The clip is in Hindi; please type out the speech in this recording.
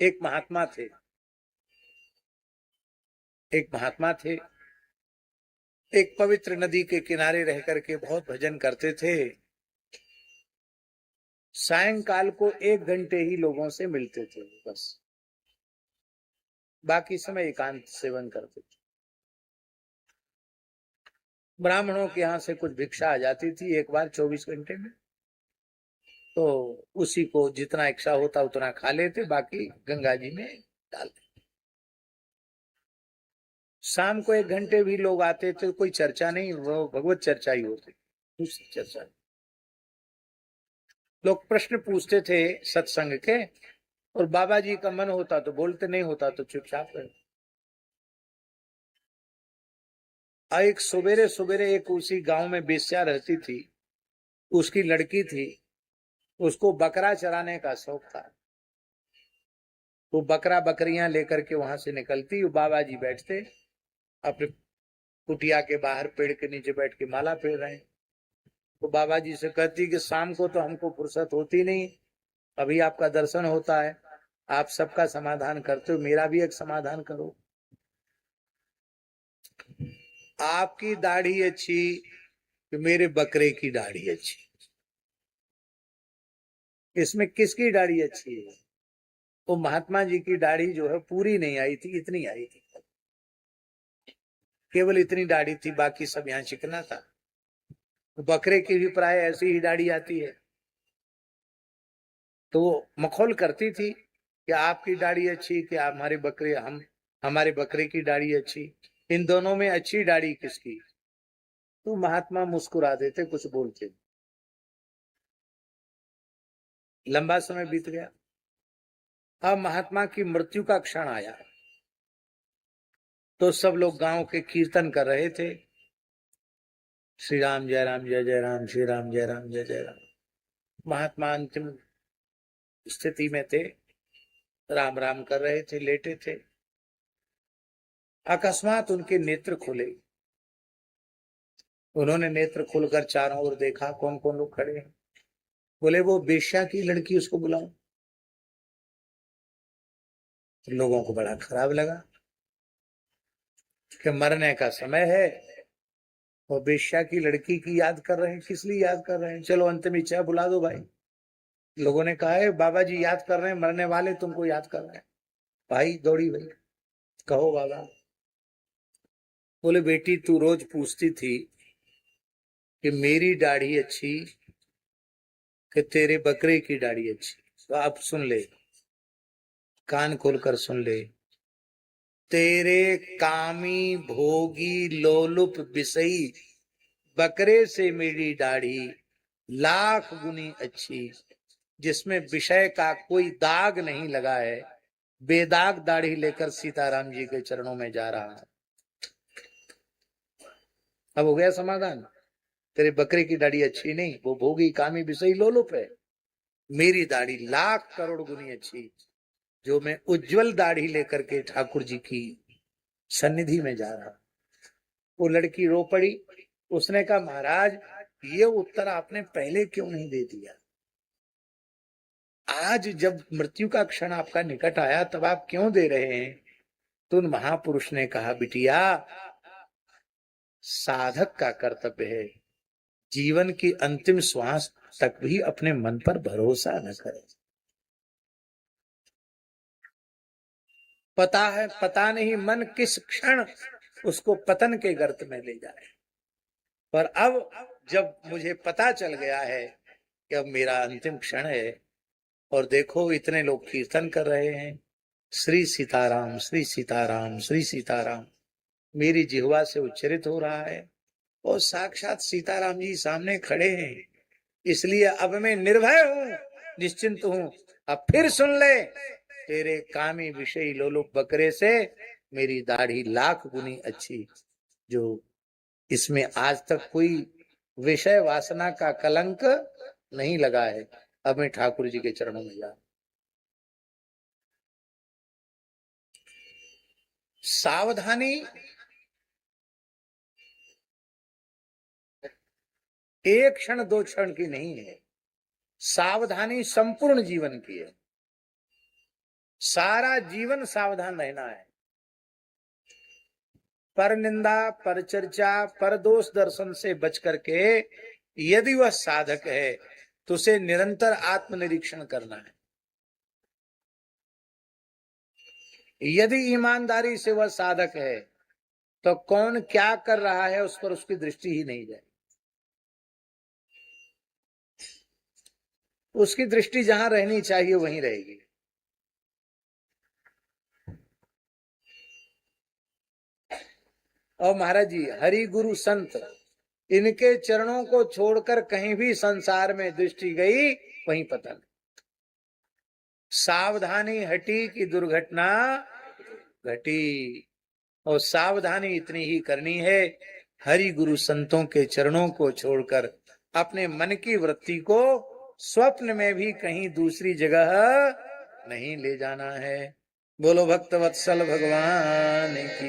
एक महात्मा थे, एक महात्मा थे, एक पवित्र नदी के किनारे रह करके बहुत भजन करते थे। सायंकाल को 1 घंटे ही लोगों से मिलते थे, बस बाकी समय एकांत सेवन करते थे। ब्राह्मणों के यहाँ से कुछ भिक्षा आ जाती थी एक बार 24 घंटे में, तो उसी को जितना इच्छा होता उतना खा लेते, बाकी गंगा जी में डालते। शाम को 1 घंटे भी लोग आते थे, कोई चर्चा नहीं, वो भगवत चर्चा ही होती, दूसरी चर्चा। लोग प्रश्न पूछते थे सत्संग के, और बाबा जी का मन होता तो बोलते, नहीं होता तो चुपचाप रहे। एक सवेरे सवेरे एक उसी गांव में बेस्या रहती थी, उसकी लड़की थी, उसको बकरा चराने का शौक था। वो बकरा बकरियां लेकर के वहां से निकलती, वो बाबा जी बैठते अपने कुटिया के बाहर पेड़ के नीचे बैठ के माला फेर रहे हैं। तो बाबा जी से कहती कि शाम को तो हमको फुर्सत होती नहीं, अभी आपका दर्शन होता है, आप सबका समाधान करते हो, मेरा भी एक समाधान करो। आपकी दाढ़ी अच्छी कि मेरे बकरे की दाढ़ी अच्छी? इसमें किसकी दाढ़ी अच्छी है? वो महात्मा जी की दाढ़ी जो है पूरी नहीं आई थी, इतनी आई थी, केवल इतनी दाढ़ी थी, बाकी सब यहाँ चिकना था। बकरे की भी प्राय ऐसी ही दाढ़ी आती है। तो वो मखौल करती थी कि आपकी दाढ़ी अच्छी कि हमारे बकरे, हमारे बकरे की दाढ़ी अच्छी, इन दोनों में अच्छी दाढ़ी किसकी? तो महात्मा मुस्कुरा देते, कुछ बोलते। लंबा समय बीत गया, अब महात्मा की मृत्यु का क्षण आया, तो सब लोग गांव के कीर्तन कर रहे थे, श्री राम जय राम जय जय राम, श्री राम जय राम जय जय राम। महात्मा अंतिम स्थिति में थे, राम राम कर रहे थे, लेटे थे। अकस्मात उनके नेत्र खुले, उन्होंने नेत्र खोलकर चारों ओर देखा, कौन कौन लोग खड़े हैं। बोले वो बेश्या की लड़की, उसको बुलाओ। तो लोगों को बड़ा खराब लगा कि मरने का समय है और बेश्या की लड़की की याद कर रहे हैं, किस लिए याद कर रहे हैं? चलो अंतिम इच्छा बुला दो भाई। लोगों ने कहा है बाबा जी याद कर रहे हैं, मरने वाले तुमको याद कर रहे हैं। भाई दौड़ी भाई, कहो बाबा। बोले बेटी तू रोज पूछती थी कि मेरी दाढ़ी अच्छी कि तेरे बकरे की दाढ़ी अच्छी, तो आप सुन ले, कान खोलकर सुन ले। तेरे कामी भोगी लोलुप विषयी बकरे से मेरी दाढ़ी लाख गुनी अच्छी, जिसमें विषय का कोई दाग नहीं लगा है, बेदाग दाढ़ी लेकर सीताराम जी के चरणों में जा रहा है। अब हो गया समाधान। तेरे बकरे की दाढ़ी अच्छी नहीं, वो भोगी कामी विषयी लोलुप है, मेरी दाढ़ी लाख करोड़ गुनी अच्छी, जो मैं उज्जवल दाढ़ी लेकर के ठाकुर जी की सन्निधि में जा रहा। वो लड़की रो पड़ी, उसने कहा महाराज ये उत्तर आपने पहले क्यों नहीं दे दिया? आज जब मृत्यु का क्षण आपका निकट आया तब आप क्यों दे रहे हैं? तो उन महापुरुष ने कहा बिटिया, साधक का कर्तव्य है जीवन की अंतिम श्वास तक भी अपने मन पर भरोसा न करे। पता नहीं मन किस क्षण उसको पतन के गर्त में ले जाए, पर अब जब मुझे पता चल गया है कि अब मेरा अंतिम क्षण है, और देखो इतने लोग कीर्तन कर रहे हैं, श्री सीताराम श्री सीताराम श्री सीताराम मेरी जिह्वा से उच्चरित हो रहा है, और साक्षात सीताराम जी सामने खड़े हैं, इसलिए अब मैं निर्भय हूं, निश्चिंत हूं। अब फिर सुन ले, तेरे कामी विषयी लोलुप बकरे से मेरी दाढ़ी लाख गुनी अच्छी, जो इसमें आज तक कोई विषय वासना का कलंक नहीं लगा है। अब मैं ठाकुर जी के चरणों में जा। सावधानी एक क्षण दो क्षण की नहीं है, सावधानी संपूर्ण जीवन की है। सारा जीवन सावधान रहना है। पर निंदा, पर चर्चा, पर दोष दर्शन से बच करके यदि वह साधक है तो उसे निरंतर आत्मनिरीक्षण करना है। यदि ईमानदारी से वह साधक है तो कौन क्या कर रहा है उस पर उसकी दृष्टि ही नहीं जाए। उसकी दृष्टि जहां रहनी चाहिए वहीं रहेगी। और महाराज जी, हरि गुरु संत, इनके चरणों को छोड़कर कहीं भी संसार में दृष्टि गई वहीं पतन। सावधानी हटी कि दुर्घटना घटी। और सावधानी इतनी ही करनी है, हरि गुरु संतों के चरणों को छोड़कर अपने मन की वृत्ति को स्वप्न में भी कहीं दूसरी जगह नहीं ले जाना है। बोलो भक्तवत्सल भगवान की।